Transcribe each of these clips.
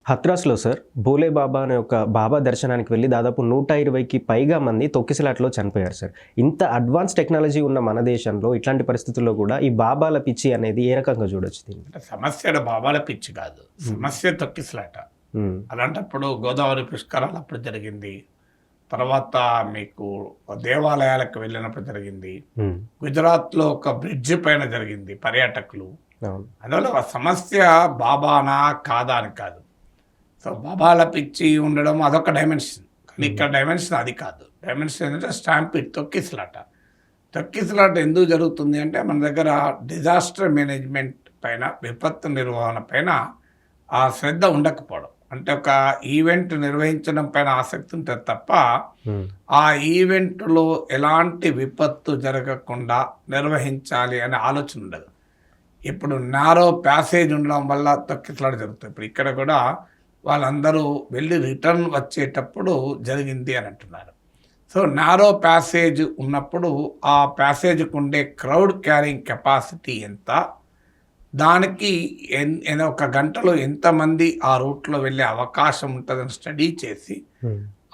హత్రాస్‌లో sir Bhole బాబా అనే ఒక బాబా దర్శనానికి వెళ్లి దాదాపు 120కి పైగా మంది తొక్కిసలాటలో చనిపోయారు సార్. ఇంత అడ్వాన్స్ టెక్నాలజీ ఉన్న మన దేశంలో ఇట్లాంటి పరిస్థితుల్లో కూడా ఈ బాబాల పిచ్చి అనేది ఏ రకంగా చూడొచ్చు దీన్ని? అంటే సమస్య బాబాల పిచ్చి కాదు, సమస్య తొక్కిసలాట. అలాంటప్పుడు గోదావరి పుష్కరాలు అప్పుడు జరిగింది, తర్వాత మీకు దేవాలయాలకు వెళ్ళినప్పుడు జరిగింది, గుజరాత్లో ఒక బ్రిడ్జ్ పైన జరిగింది పర్యాటకులు. అందువల్ల సమస్య బాబానా కాదా అని కాదు. సో బాబాల పిచ్చి ఉండడం అదొక డైమెన్షన్, కానీ ఇక్కడ డైమెన్షన్ అది కాదు. డైమెన్షన్ ఏంటంటే స్టాంపిడ్, తొక్కిసలాట. తొక్కిసలాట ఎందుకు జరుగుతుంది అంటే మన దగ్గర డిజాస్టర్ మేనేజ్మెంట్ పైన, విపత్తు నిర్వహణ పైన ఆ శ్రద్ధ ఉండకపోవడం. అంటే ఒక ఈవెంట్ నిర్వహించడం పైన ఆసక్తి ఉంటుంది తప్ప ఆ ఈవెంట్లో ఎలాంటి విపత్తు జరగకుండా నిర్వహించాలి అనే ఆలోచన ఉండదు. ఇప్పుడు నారో ప్యాసేజ్ ఉండడం వల్ల తొక్కిసలాట జరుగుతుంది. ఇప్పుడు ఇక్కడ కూడా వాళ్ళందరూ వెళ్ళి రిటర్న్ వచ్చేటప్పుడు జరిగింది అని అంటున్నారు. సో నారో ప్యాసేజ్ ఉన్నప్పుడు ఆ ప్యాసేజ్కి ఉండే క్రౌడ్ క్యారింగ్ కెపాసిటీ ఎంత, దానికి ఒక గంటలో ఎంతమంది ఆ రూట్లో వెళ్ళే అవకాశం ఉంటుందని స్టడీ చేసి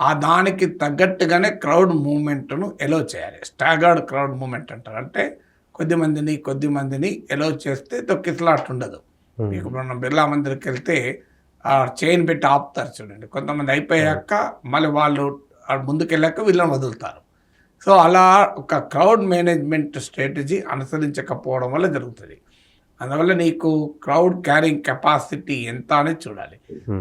ఆ దానికి తగ్గట్టుగానే క్రౌడ్ మూవ్మెంట్ను ఎలో చేయాలి. స్టాగర్డ్ క్రౌడ్ మూవ్మెంట్ అంటారు. అంటే కొద్ది మందిని ఎలో చేస్తే తొక్కిసలాట ఉండదు. మీకు మనం బిర్లా మందిర్కి వెళ్తే చైన్ పెట్టి ఆపుతారు చూడండి, కొంతమంది అయిపోయాక మళ్ళీ వాళ్ళు ముందుకెళ్ళాక వీళ్ళని వదులుతారు. సో అలా ఒక క్రౌడ్ మేనేజ్మెంట్ స్ట్రాటజీ అనుసరించకపోవడం వల్ల జరుగుతుంది. అందువల్ల నీకు క్రౌడ్ క్యారింగ్ కెపాసిటీ ఎంత అనేది చూడాలి.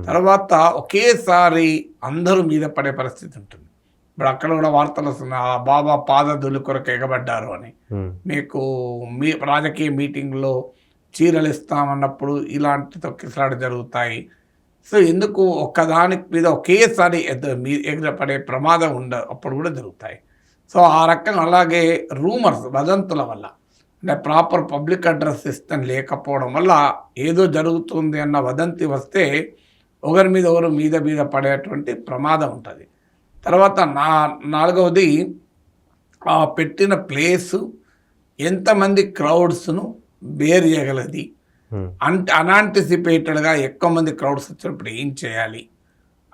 తర్వాత ఒకేసారి అందరూ మీద పడే పరిస్థితి ఉంటుంది. ఇప్పుడు అక్కడ కూడా వార్తలు వస్తున్నాయి, ఆ బాబా పాదధూళి కొరకు ఎగబడ్డారు అని. మీకు రాజకీయ మీటింగ్లో చీరలు ఇస్తామన్నప్పుడు ఇలాంటి తొక్కిసలాట జరుగుతాయి. సో ఎందుకు ఒక్కదానికి మీద ఒకేసారి ఎగరపడే ప్రమాదం అప్పుడు కూడా జరుగుతాయి. సో ఆ రకంగా అలాగే రూమర్స్, వదంతుల వల్ల, అంటే ప్రాపర్ పబ్లిక్ అడ్రస్ సిస్టమ్ లేకపోవడం వల్ల ఏదో జరుగుతుంది అన్న వదంతి వస్తే ఒకరి మీద ఒకరు మీద పడేటువంటి ప్రమాదం ఉంటుంది. తర్వాత నాలుగవది ఆ పెట్టిన ప్లేసు ఎంతమంది క్రౌడ్స్ను బేర్ చేయగలది. అంటే అన్యాంటిసిపేటెడ్గా ఎక్కువ మంది క్రౌడ్స్ వచ్చినప్పుడు ఏం చేయాలి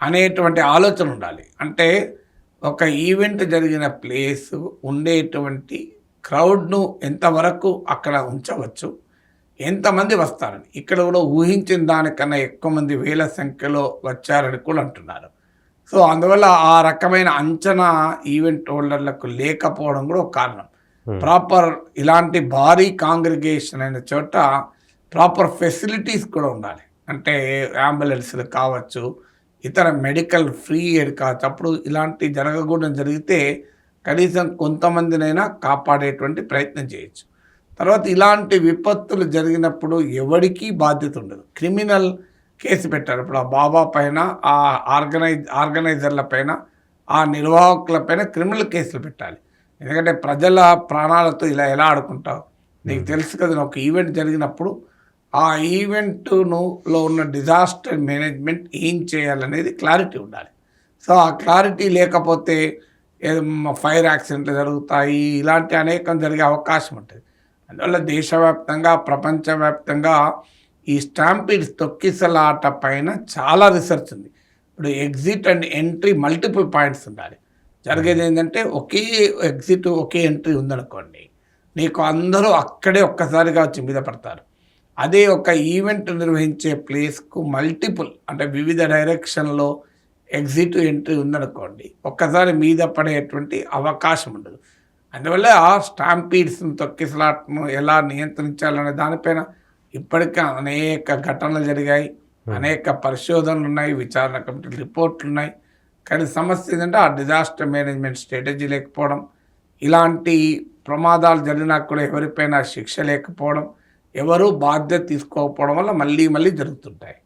అనేటువంటి ఆలోచన ఉండాలి. అంటే ఒక ఈవెంట్ జరిగిన ప్లేసు ఉండేటువంటి క్రౌడ్ను ఎంతవరకు అక్కడ ఉంచవచ్చు, ఎంతమంది వస్తారని. ఇక్కడ కూడా ఊహించిన దానికన్నా ఎక్కువ మంది వేల సంఖ్యలో వచ్చారని కూడా అంటున్నారు. సో అందువల్ల ఆ రకమైన అంచనా ఈవెంట్ హోల్డర్లకు లేకపోవడం కూడా ఒక కారణం. ప్రాపర్ ఇలాంటి భారీ కాంగ్రిగేషన్ అయిన చోట ప్రాపర్ ఫెసిలిటీస్ కూడా ఉండాలి. అంటే అంబులెన్స్లు కావచ్చు, ఇతర మెడికల్ ఫ్రీ ఎయిడ్ కావచ్చు. అప్పుడు ఇలాంటి జరగకూడదు జరిగితే కనీసం కొంతమందినైనా కాపాడేటువంటి ప్రయత్నం చేయొచ్చు. తర్వాత ఇలాంటి విపత్తులు జరిగినప్పుడు ఎవరికీ బాధ్యత ఉండదు. క్రిమినల్ కేసు పెట్టారు. ఇప్పుడు ఆ బాబా పైన, ఆ ఆర్గనైజర్ల పైన, ఆ నిర్వాహకుల పైన క్రిమినల్ కేసులు పెట్టాలి. ఎందుకంటే ప్రజల ప్రాణాలతో ఇలా ఎలా ఆడుకుంటావు? నీకు తెలుసు కదా, ఒక ఈవెంట్ జరిగినప్పుడు ఆ ఈవెంట్లో ఉన్న డిజాస్టర్ మేనేజ్మెంట్ ఏం చేయాలనేది క్లారిటీ ఉండాలి. సో ఆ క్లారిటీ లేకపోతే ఫైర్ యాక్సిడెంట్లు జరుగుతాయి, ఇలాంటి అనేకం జరిగే అవకాశం ఉంటుంది. అందువల్ల దేశవ్యాప్తంగా, ప్రపంచవ్యాప్తంగా ఈ స్టాంపీడ్స్, తొక్కిసలాట పైన చాలా రీసెర్చ్ ఉంది. ఇప్పుడు exit and entry multiple points ఉండాలి. జరిగేది ఏంటంటే ఒకే ఎగ్జిట్, ఒకే ఎంట్రీ ఉందనుకోండి, నీకు అందరూ అక్కడే ఒక్కసారిగా వచ్చి మీద పడతారు. అదే ఒక ఈవెంట్ నిర్వహించే ప్లేస్కు మల్టిపుల్, అంటే వివిధ డైరెక్షన్లో ఎగ్జిట్, ఎంట్రీ ఉందనుకోండి, ఒక్కసారి మీద పడేటువంటి అవకాశం ఉండదు. అందువల్ల ఆ స్టాంపీడ్స్ను, తొక్కిసలాటను ఎలా నియంత్రించాలనే దానిపైన ఇప్పటికే అనేక ఘటనలు జరిగాయి, అనేక పరిశోధనలు ఉన్నాయి, విచారణ కమిటీ రిపోర్ట్లు ఉన్నాయి. కానీ సమస్య ఏంటంటే ఆ డిజాస్టర్ మేనేజ్మెంట్ స్ట్రాటజీ లేకపోవడం, ఇలాంటి ప్రమాదాలు జరిగినా కూడా ఎవరిపైనా శిక్ష లేకపోవడం, ఎవరూ బాధ్యత తీసుకోకపోవడం వల్ల మళ్ళీ జరుగుతుంటాయి.